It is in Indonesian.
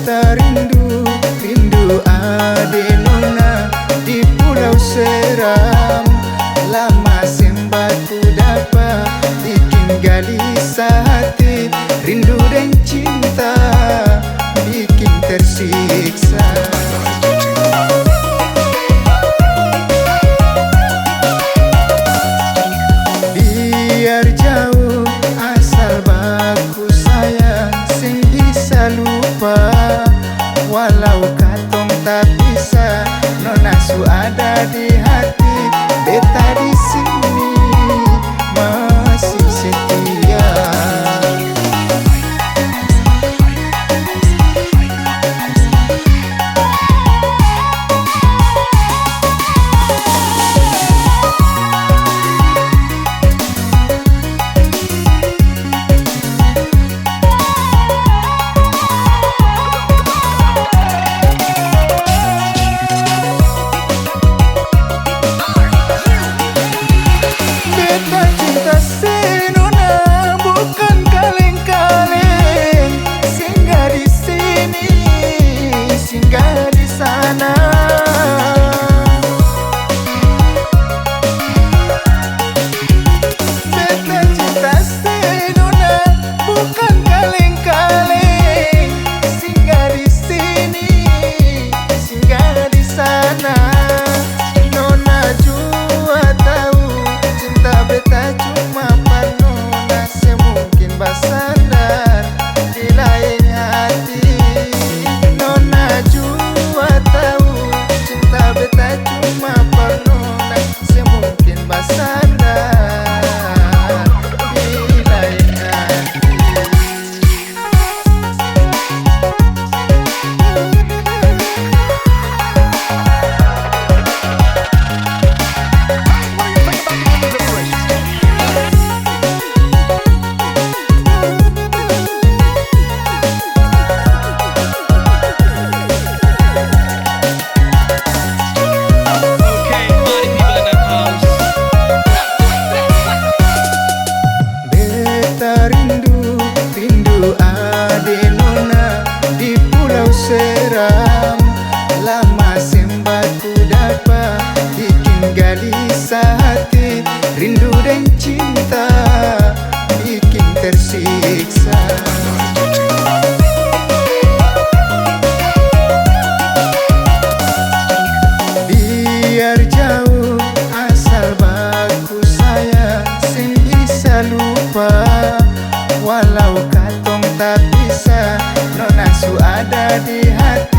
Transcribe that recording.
Beta rindu, rindu ade nona di Pulau Seram. Lama sembah ku dapat bikin gelisah hati. Rindu dan cinta bikin tersiksa. Biar jauh asal baku sayang, sing bisa lupa. Walau katong tak bisa, nona su ada di hati. Beta di sini masih setia. Singgah di sana. Beta cinta si nona, bukan kaleng-kaleng. Singgah di sini, singgah di sana. Nona jua tahu cinta beta cuma panona, semungkin basandar di lain hati. Beta cuma pernah semungkin basandar di lain hati. Rindu, rindu ade nona di Pulau Seram. Lama sembah ku dapat bikin gelisah hati. Rindu dan cinta bikin tersiksa. Biar jauh asal baku sayang, sing bisa lupa. Walau katong tak bisa, nona su ada di hati.